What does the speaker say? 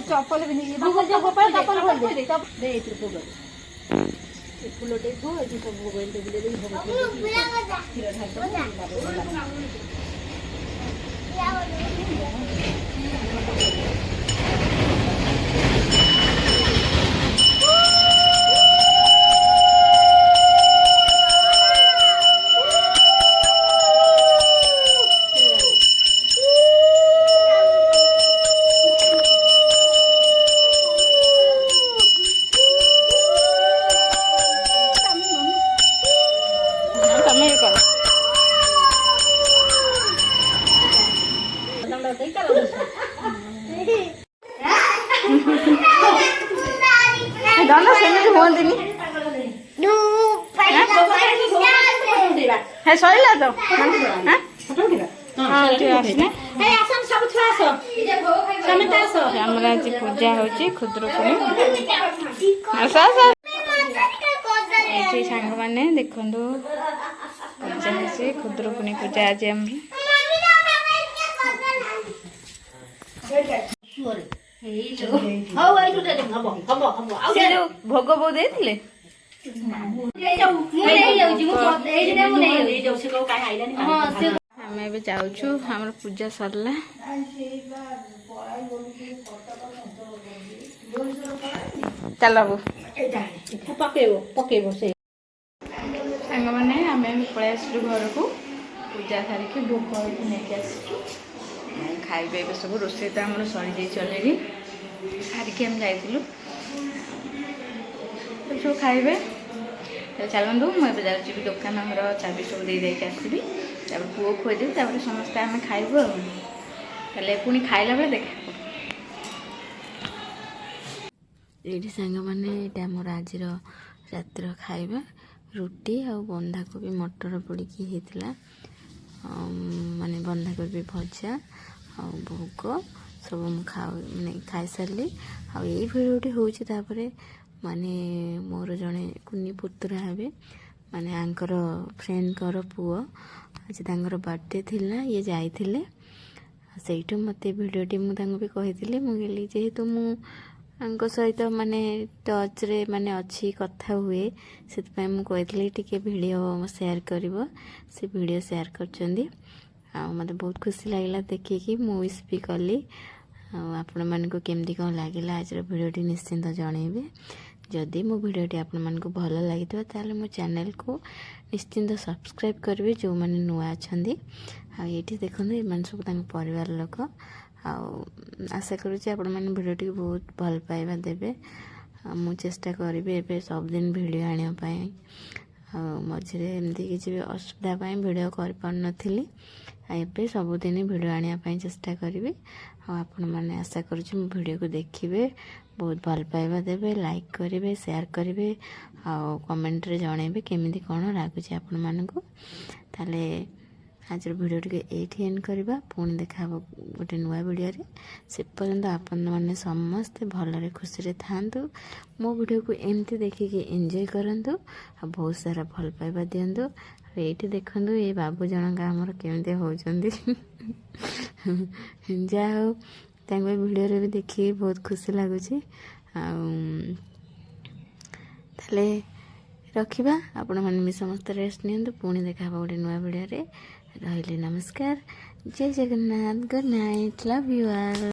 चप्पल भी नहीं फुलटे थो ये सब भोग दाना सेमिति होंदिनी है सइला तो हां हां ठीक आसने हे आसन सब छुआ आसो समेत आसो हमरा जी पूजा होची खुद्रकुनी आसा आसा एठी संग माने देखंदो पूजा होची खुद्रकुनी पूजा आज हम भोग बो देथिले हमें भी जाऊँ हमर पूजा सरला चलो पकेबो से संग माने हमें पळे आसलु घर को पूजा सारिकी भोग लेके आसलु खाइबे सब रोषे तो आम सरी जाइए अलरेडी सारिकी हम जाइलु सब खाइबे चलतु मुझे जाऊँगी दुकान घर चाबी सब दे देके आसबि पुओ खुदेवी समस्ते आम खाइबू ताले पुणी खाइला बेले देखा ये सांग मैंने आमर आज रातिर खाइबा रुटी आ बंधाकोबी मटर पड़ी होता माने बंधाकोबी भजा आ भोग सब माने खाई सारे आ भिडियोटी होपर माने मोर जड़े कुनी पुतुरा हे माने आंकर फ्रेंड पुओ आज तांकर बर्थडे थिला ये जाइथिले सेठू मते भिडियोटी मुझे कही मुझे जेहेतु मुझ सहित माने टच रे माने अच्छी कथा हुए से मुझे टिके वीडियो शेयर करिवो से वीडियो शेयर करचंदी आ मते बहुत खुशी लागला देखिए मुझे भी कली आपण मानको केमती कौन लगिला आज वीडियोटी निश्चिंत जनइबे जदि मो वीडियोटी आपण मानको भल लगितो ताले मो चैनल को निश्चिंत सब्सक्राइब करेंगे जो मैंने नुआ अच्छा ये देखो ये सब परिवार लोक आशा करुँचे आपण मैंने वीडियोटी बहुत भल पाइबा देवे मु चेष्टा करी ए सबदिन वीडियो आने मझे एमती किसी भी असुविधा वीडियो कर पारी ए सबुदिन वीडियो आने चेष्टा करी आपण मैंने आशा करुँचे मो वीडियो को देखिए बहुत भल पाइबा देवे लाइक करेंगे शेयर करेंगे कमेंट रे जनइबे केमिति कौन लगुच आपण मानकु ताले आज वीडियो टी एठी एंड करबा पुणी देखा गोटे नुआ वीडियो रे से पर्यंत आपण माने समस्त भलरे खुशी रे थांतु मो वीडियो को एमती देखिके एंजॉय करंतु आ बहुत सारा भल पाइबा दियंतु एठी देखंतु ए बाबू जनका हमर केमिति होचंदी जा हो तांको वीडियो रे भी देखि बहुत खुशी लागुची ताले रखिबा आपण माने भी समस्त रेस्ट नियंतु पुणी देखा गोटे नुआ वीडियो रे रहिले नमस्कार जय Jagannath good night love you all.